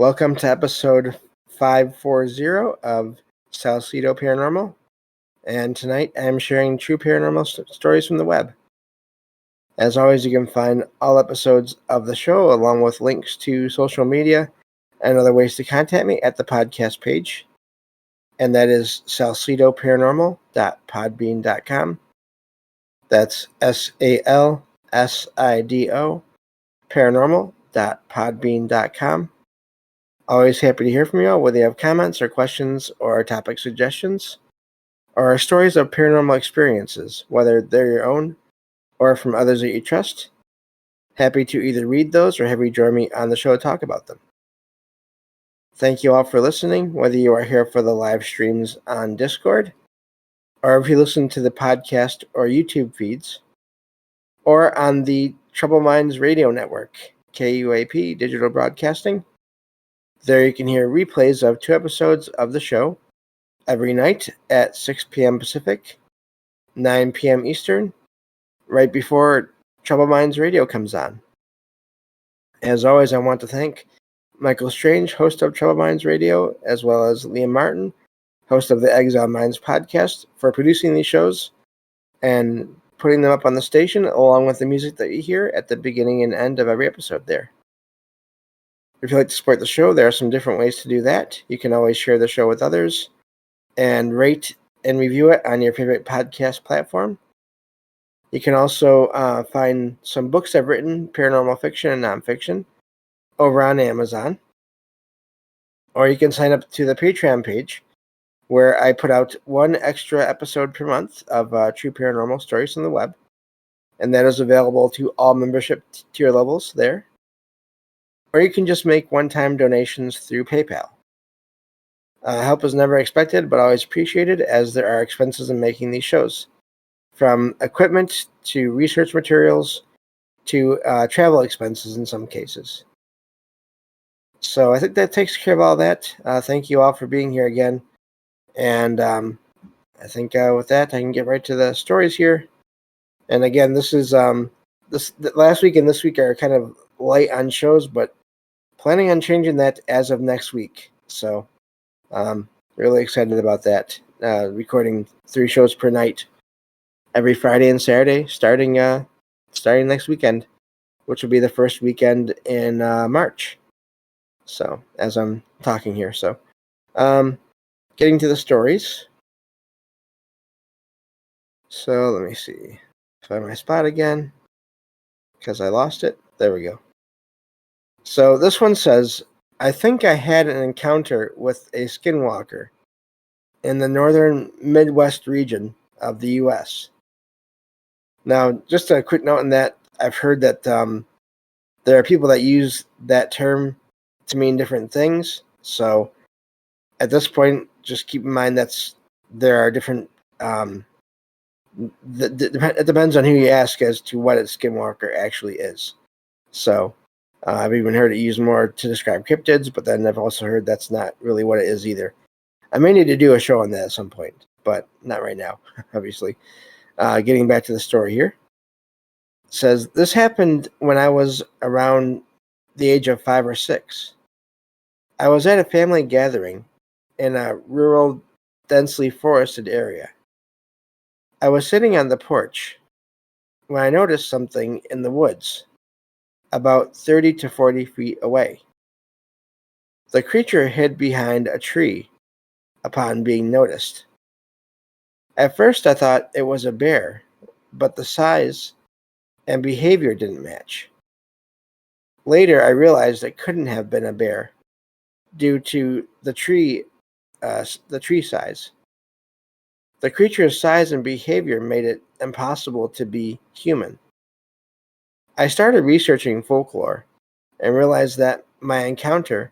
Welcome to episode 540 of Salsidoparanormal, and tonight I'm sharing true paranormal stories from the web. As always, you can find all episodes of the show along with links to social media and other ways to contact me at the podcast page, and that is salsidoparanormal.podbean.com. That's SALSIDO paranormal.podbean.com. Always happy to hear from you all, whether you have comments or questions or topic suggestions or stories of paranormal experiences, whether they're your own or from others that you trust. Happy to either read those or have you join me on the show to talk about them. Thank you all for listening, whether you are here for the live streams on Discord or if you listen to the podcast or YouTube feeds or on the Troubled Minds Radio Network, KUAP Digital Broadcasting. There you can hear replays of 2 episodes of the show every night at 6 p.m. Pacific, 9 p.m. Eastern, right before Troubled Minds Radio comes on. As always, I want to thank Michael Strange, host of Troubled Minds Radio, as well as Liam Martin, host of the Exile Minds podcast, for producing these shows and putting them up on the station, along with the music that you hear at the beginning and end of every episode there. If you'd like to support the show, there are some different ways to do that. You can always share the show with others and rate and review it on your favorite podcast platform. You can also find some books I've written, paranormal fiction and nonfiction, over on Amazon. Or you can sign up to the Patreon page, where I put out 1 extra episode per month of true paranormal stories from the web. And that is available to all membership tier levels there. Or you can just make one-time donations through PayPal. Help is never expected, but always appreciated, as there are expenses in making these shows, from equipment to research materials to travel expenses in some cases. So I think that takes care of all that. Thank you all for being here again. And I think with that, I can get right to the stories here. And again, this is last week and this week are kind of light on shows, but planning on changing that as of next week. So really excited about that. Recording 3 shows per night every Friday and Saturday, starting next weekend, which will be the first weekend in March. So as I'm talking here, so getting to the stories. So let me see. Find my spot again, because I lost it. There we go. So this one says, I think I had an encounter with a skinwalker in the northern Midwest region of the U.S. Now, just a quick note on that, I've heard that there are people that use that term to mean different things. So at this point, just keep in mind there are different... it depends on who you ask as to what a skinwalker actually is. So I've even heard it used more to describe cryptids, but then I've also heard that's not really what it is either. I may need to do a show on that at some point, but not right now, obviously. Getting back to the story here. It says, this happened when I was around the age of 5 or 6. I was at a family gathering in a rural, densely forested area. I was sitting on the porch when I noticed something in the woods, about 30 to 40 feet away. The creature hid behind a tree upon being noticed. At first I thought it was a bear, but the size and behavior didn't match. Later I realized it couldn't have been a bear due to the tree size. The creature's size and behavior made it impossible to be human. I started researching folklore and realized that my encounter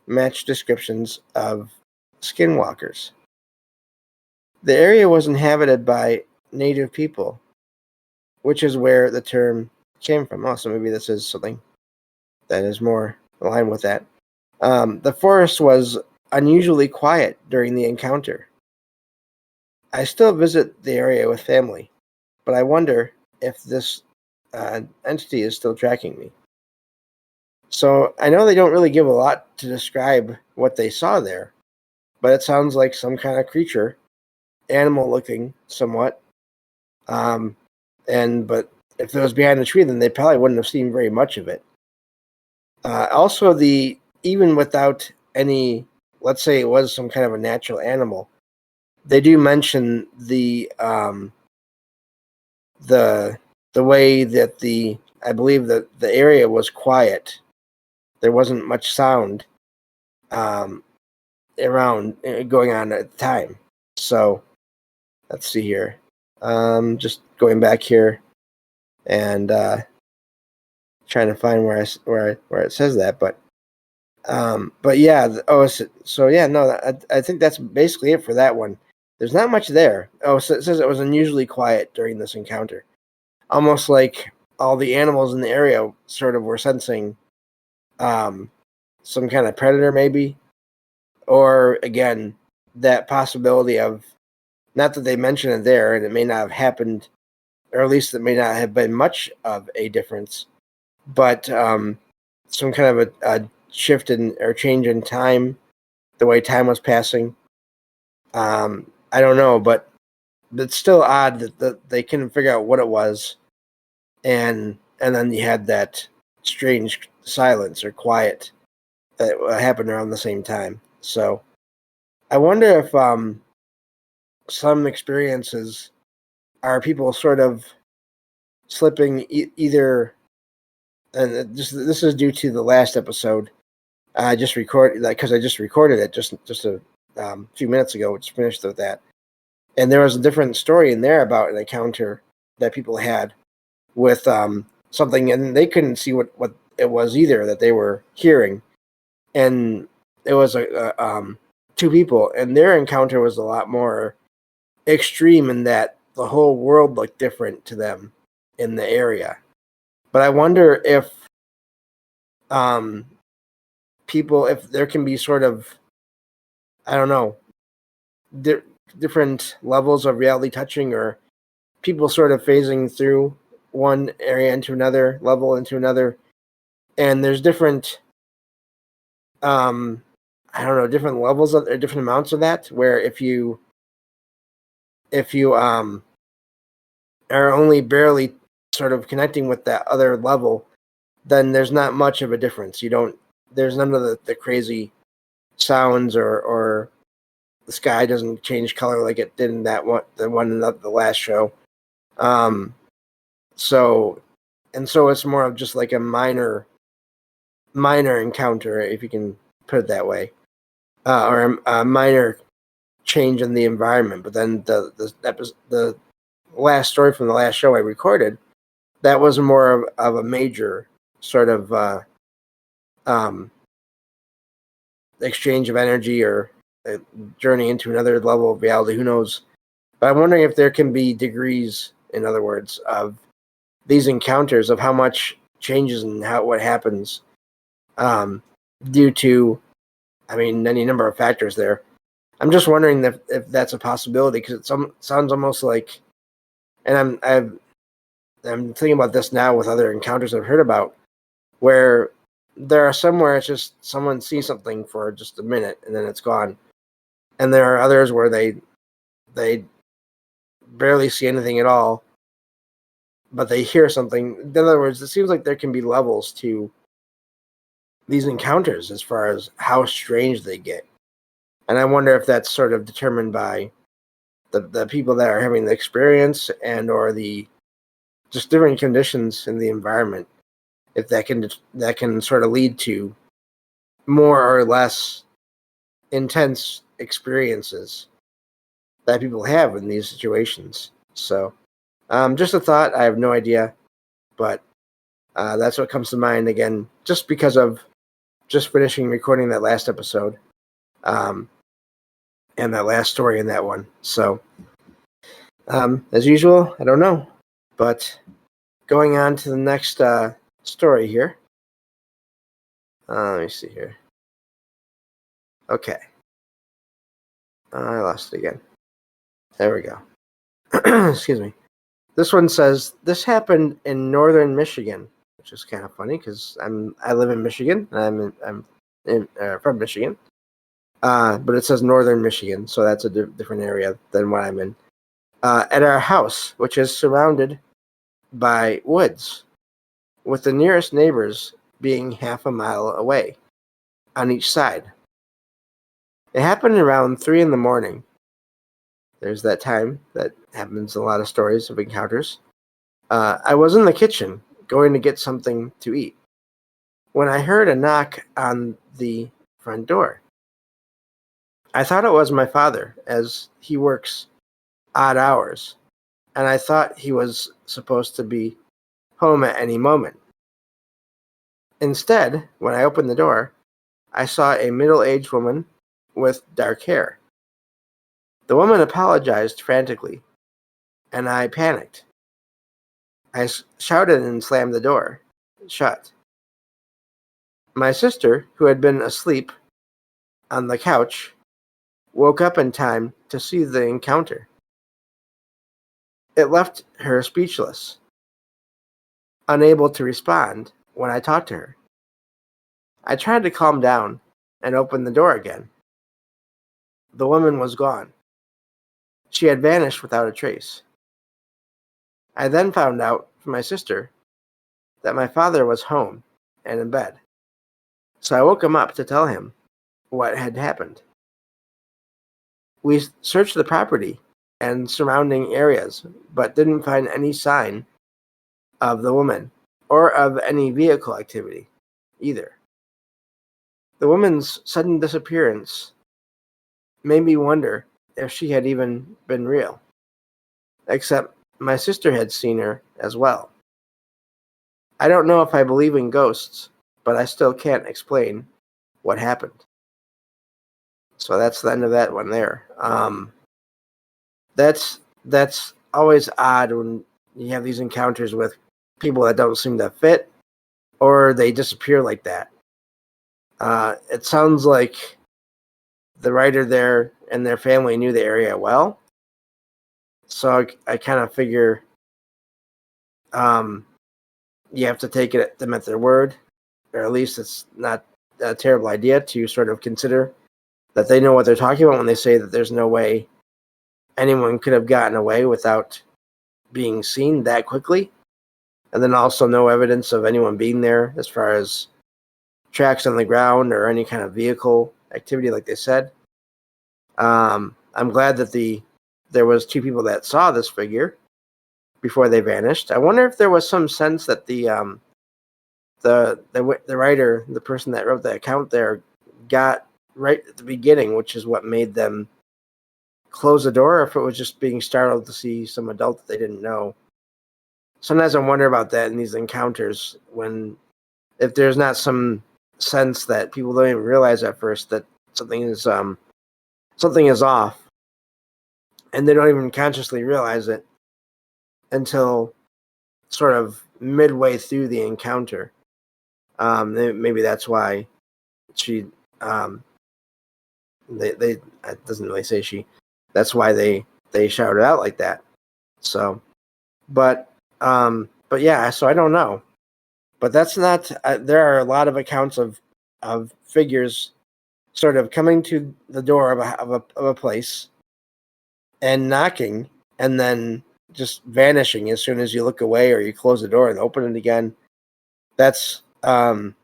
matched descriptions of skinwalkers. The area was inhabited by native people, which is where the term came from. Also, maybe this is something that is more aligned with that. The forest was unusually quiet during the encounter. I still visit the area with family, but I wonder if this entity is still tracking me. So I know they don't really give a lot to describe what they saw there, but it sounds like some kind of creature, animal looking somewhat. But if it was behind the tree, then they probably wouldn't have seen very much of it. Also, even without any, let's say it was some kind of a natural animal, they do mention the way that I believe that the area was quiet. There wasn't much sound around going on at the time. So let's see here. Just going back here and trying to find where it says that, but yeah. So yeah, no, I think that's basically it for that one. There's not much there. Oh, so it says it was unusually quiet during this encounter, almost like all the animals in the area sort of were sensing some kind of predator, maybe, or again that possibility of, not that they mention it there, and it may not have happened, or at least it may not have been much of a difference, but some kind of a shift in or change in time, the way time was passing. I don't know, but it's still odd that they couldn't figure out what it was, and then you had that strange silence or quiet that happened around the same time. So I wonder if some experiences are people sort of slipping either, and this is due to the last episode. I just recorded that because I just recorded it just a few minutes ago. Just finished with that, and there was a different story in there about an encounter that people had with something, and they couldn't see what it was either that they were hearing, and it was two people, and their encounter was a lot more extreme in that the whole world looked different to them in the area. But I wonder if um, people, if there can be sort of, I don't know, different levels of reality touching, or people sort of phasing through one area into another level into another, and there's different I don't know, different levels of, or different amounts of that, where if you are only barely sort of connecting with that other level, then there's not much of a difference. There's none of the crazy sounds, or the sky doesn't change color like it did in the last show. Um, so it's more of just like a minor encounter, if you can put it that way, or a minor change in the environment. But then the last story from the last show I recorded, that was more of a major sort of um, exchange of energy, or a journey into another level of reality. Who knows? But I'm wondering if there can be degrees, in other words, of these encounters, of how much changes and what happens um, due to, I mean, any number of factors there. I'm just wondering if that's a possibility, because it sounds almost like, and I'm thinking about this now with other encounters I've heard about, where there are some where it's just someone sees something for just a minute and then it's gone, and there are others where they barely see anything at all, but they hear something. In other words, it seems like there can be levels to these encounters as far as how strange they get, and I wonder if that's sort of determined by the people that are having the experience, and or the just different conditions in the environment, if that can sort of lead to more or less intense experiences that people have in these situations. So just a thought. I have no idea, but that's what comes to mind, again, just because of just finishing recording that last episode, um, and that last story in that one. So as usual, I don't know, but going on to the next story here. Let me see here. Okay. I lost it again. There we go. Excuse me. This one says, this happened in northern Michigan. which is kind of funny because I live in Michigan and from Michigan, but it says Northern Michigan, so that's a different area than what I'm in. At our house, which is surrounded by woods, with the nearest neighbors being half a mile away on each side. It happened around 3 in the morning. There's that time that happens in a lot of stories of encounters. I was in the kitchen going to get something to eat when I heard a knock on the front door. I thought it was my father, as he works odd hours, and I thought he was supposed to be home at any moment. Instead, when I opened the door, I saw a middle-aged woman with dark hair. The woman apologized frantically, and I panicked. I shouted and slammed the door shut. My sister, who had been asleep on the couch, woke up in time to see the encounter. It left her speechless, unable to respond when I talked to her. I tried to calm down and open the door again. The woman was gone. She had vanished without a trace. I then found out from my sister that my father was home and in bed. So I woke him up to tell him what had happened. We searched the property and surrounding areas, but didn't find any sign of the woman or of any vehicle activity either. The woman's sudden disappearance made me wonder if she had even been real, except my sister had seen her as well. I don't know if I believe in ghosts, but I still can't explain what happened. So that's the end of that one there. That's always odd when you have these encounters with people that don't seem to fit, or they disappear like that. It sounds like the writer there and their family knew the area well, so I kind of figure you have to take them at their word, or at least it's not a terrible idea to sort of consider that they know what they're talking about when they say that there's no way anyone could have gotten away without being seen that quickly. And then also no evidence of anyone being there as far as tracks on the ground or any kind of vehicle activity like they said. I'm glad that there was 2 people that saw this figure before they vanished. I wonder if there was some sense that the writer, the person that wrote the account there, got right at the beginning, which is what made them close the door, or if it was just being startled to see some adult that they didn't know. Sometimes I wonder about that in these encounters, if there's not some sense that people don't even realize at first that something is off, and they don't even consciously realize it until sort of midway through the encounter. Maybe that's why she it doesn't really say she. That's why they shouted out like that. So, but yeah. So I don't know. But that's not. There are a lot of accounts of figures sort of coming to the door of a place and knocking, and then just vanishing as soon as you look away or you close the door and open it again. That's I've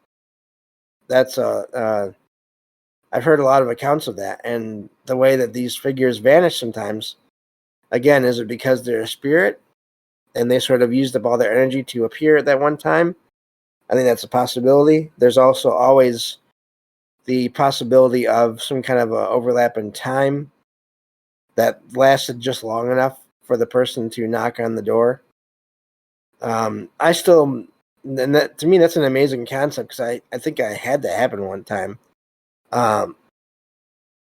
heard a lot of accounts of that, and the way that these figures vanish sometimes, again, is it because they're a spirit and they sort of used up all their energy to appear at that one time? I think that's a possibility. There's also always the possibility of some kind of a overlap in time that lasted just long enough for the person to knock on the door. To me, that's an amazing concept, because I think I had that happen one time.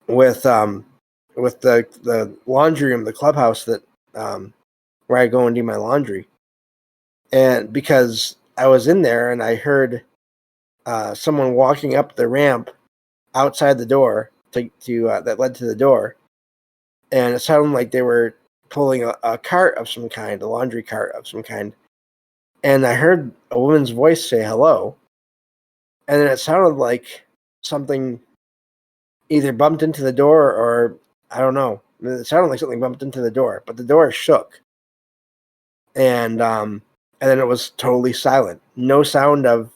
With the laundry room, the clubhouse that where I go and do my laundry, and because I was in there and I heard someone walking up the ramp outside the door to that led to the door, and it sounded like they were pulling a cart of some kind, a laundry cart of some kind, and I heard a woman's voice say hello, and then it sounded like something either bumped into the door or I don't know. It sounded like something bumped into the door, but the door shook, and then it was totally silent. No sound of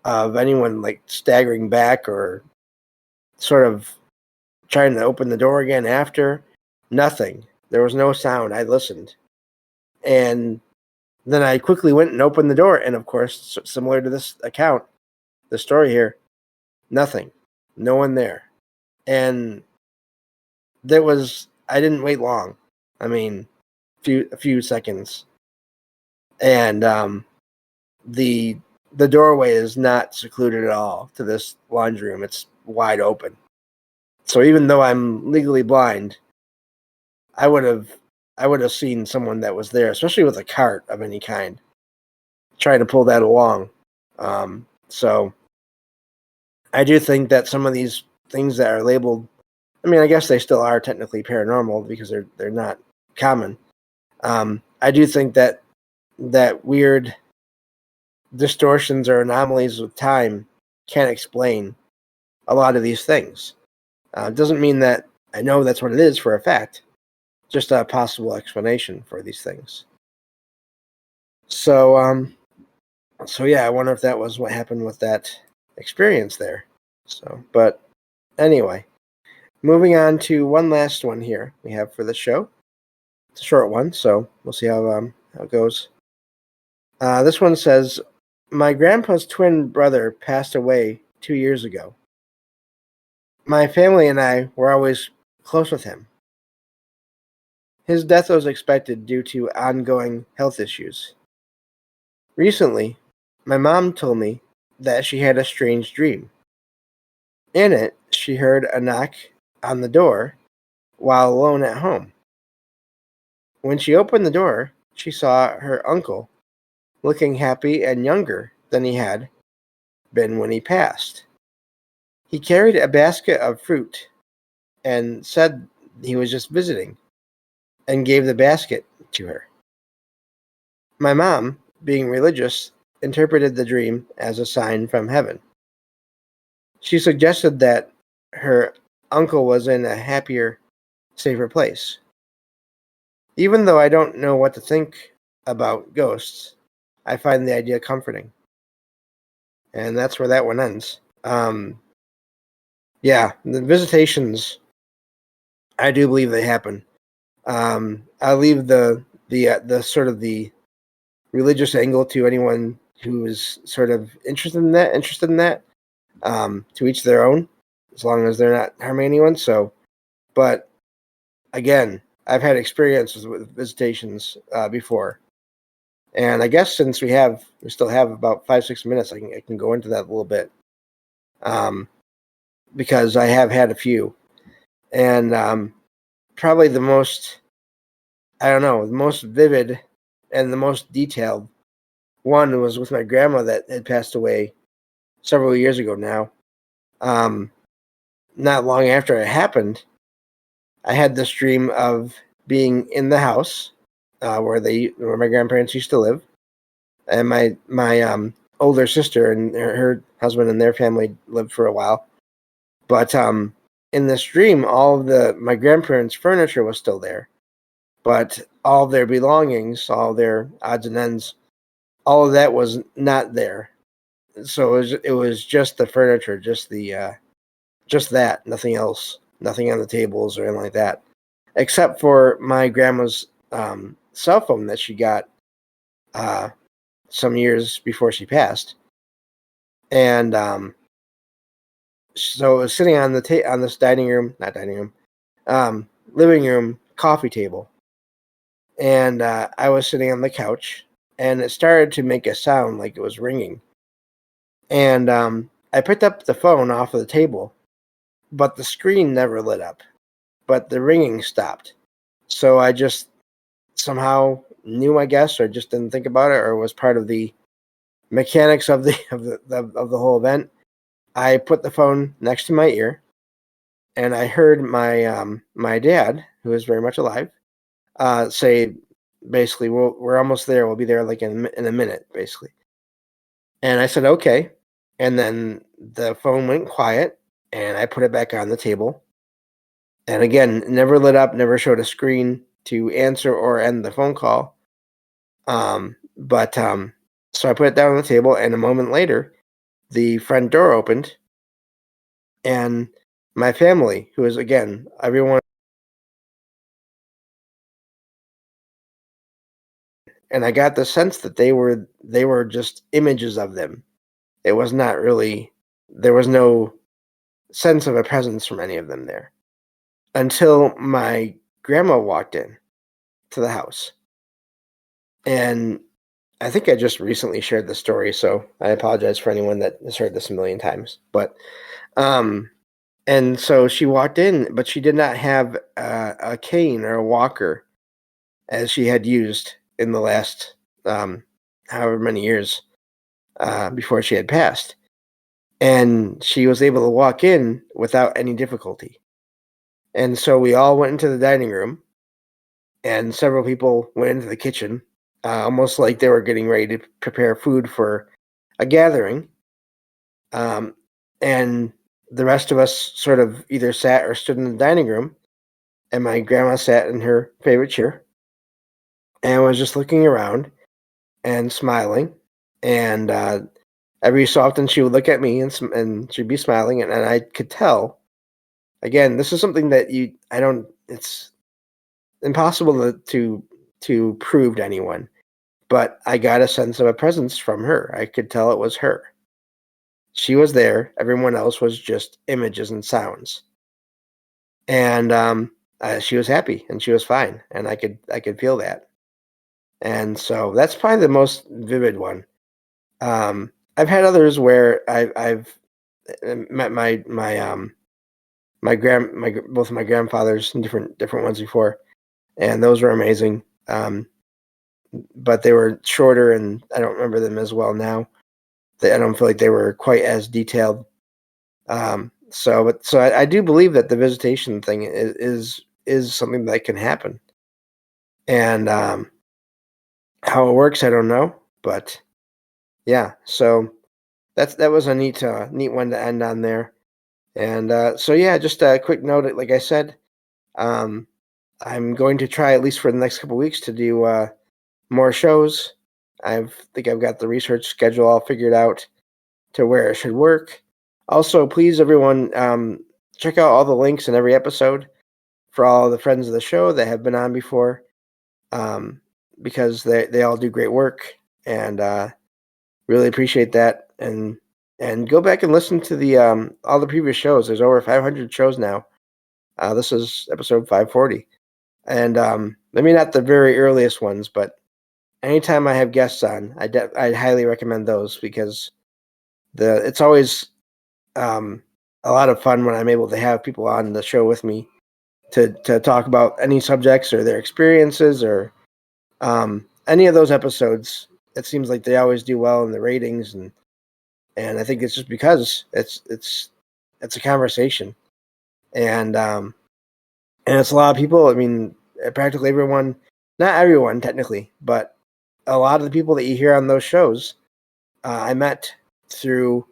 anyone like staggering back or sort of trying to open the door again after. Nothing. There was no sound. I listened, and then I quickly went and opened the door, and of course, similar to this account, the story here, nothing, no one there, and there was. I didn't wait long. I mean, a few seconds, and the the doorway is not secluded at all to this laundry room. It's wide open. So even though I'm legally blind, I would have seen someone that was there, especially with a cart of any kind, trying to pull that along. So I do think that some of these things that are labeled, I mean, I guess they still are technically paranormal because they're not common. I do think that weird distortions or anomalies with time can explain a lot of these things. It doesn't mean that I know that's what it is for a fact, just a possible explanation for these things. So, so yeah, I wonder if that was what happened with that experience there. So, but anyway, moving on to one last one here we have for the show. It's a short one, so we'll see how it goes. This one says, my grandpa's twin brother passed away 2 years ago. My family and I were always close with him. His death was expected due to ongoing health issues. Recently, my mom told me that she had a strange dream. In it, she heard a knock on the door while alone at home. When she opened the door, she saw her uncle looking happy and younger than he had been when he passed. He carried a basket of fruit and said he was just visiting and gave the basket to her. My mom, being religious, interpreted the dream as a sign from heaven. She suggested that her uncle was in a happier, safer place. Even though I don't know what to think about ghosts, I find the idea comforting. And that's where that one ends. Yeah, the visitations, I do believe they happen. I'll leave the sort of the religious angle to anyone who is sort of interested in that. To each their own, as long as they're not harming anyone. So, but again, I've had experiences with visitations before, and I guess since we still have about 5-6 minutes, I can go into that a little bit, because I have had a few, and probably the most, I don't know, the most vivid and the most detailed one was with my grandma that had passed away several years ago now. Not long after it happened, I had this dream of being in the house where my grandparents used to live, and my older sister and her husband and their family lived for a while. But in this dream, all of my grandparents' furniture was still there, but all of their belongings, all their odds and ends, all of that was not there. So it was just the furniture, just that, nothing else, nothing on the tables or anything like that, except for my grandma's cell phone that she got some years before she passed, and so it was sitting on on this living room coffee table, and I was sitting on the couch, and it started to make a sound like it was ringing, and I picked up the phone off of the table, but the screen never lit up, but the ringing stopped. So I just somehow knew, I guess, or just didn't think about it, or was part of the mechanics of the whole event. I put the phone next to my ear, and I heard my dad, who is very much alive, say, basically, we're almost there. We'll be there like in a minute, basically." And I said, "Okay." And then the phone went quiet, and I put it back on the table. And again, never lit up, never showed a screen to answer or end the phone call. But so I put it down on the table, and a moment later, the front door opened, and my family, who is again everyone, and I got the sense that they were just images of them. It was not really, there was no sense of a presence from any of them there until my grandma walked in to the house. And I think I just recently shared the story, so I apologize for anyone that has heard this a million times. But um, and so she walked in, but she did not have a cane or a walker as she had used in the last however many years before she had passed. And she was able to walk in without any difficulty. And so we all went into the dining room, and several people went into the kitchen, almost like they were getting ready to prepare food for a gathering. Um, and the rest of us sort of either sat or stood in the dining room, and my grandma sat in her favorite chair and was just looking around and smiling. And every so often she would look at me, and she'd be smiling, and I could tell. Again, this is something that I don't. It's impossible to prove to anyone, but I got a sense of a presence from her. I could tell it was her. She was there. Everyone else was just images and sounds. And she was happy and she was fine, and I could feel that. And so that's probably the most vivid one. I've had others where I've met both of my grandfathers and different ones before, and those were amazing. But they were shorter, and I don't remember them as well now. I don't feel like they were quite as detailed. So I do believe that the visitation thing is something that can happen, and how it works, I don't know, but yeah. So that was a neat one to end on there, and so yeah, just a quick note. Like I said, um, I'm going to try at least for the next couple weeks to do more shows. Think I've got the research schedule all figured out to where it should work. Also, please, everyone, check out all the links in every episode for all the friends of the show that have been on before, because they all do great work, and really appreciate that. And go back and listen to the all the previous shows. There's over 500 shows now. This is episode 540, and maybe not the very earliest ones, but anytime I have guests on, I highly recommend those, because it's always a lot of fun when I'm able to have people on the show with me to talk about any subjects or their experiences, or any of those episodes. It seems like they always do well in the ratings, and I think it's just because it's a conversation, and it's a lot of people. I mean, practically everyone, not everyone technically, but a lot of the people that you hear on those shows, I met through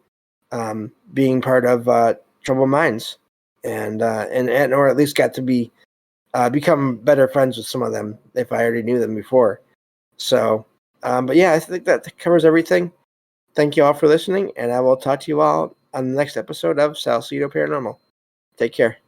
being part of Troubled Minds, and or at least got to become better friends with some of them if I already knew them before. So, but yeah, I think that covers everything. Thank you all for listening, and I will talk to you all on the next episode of Salsidoparanormal. Take care.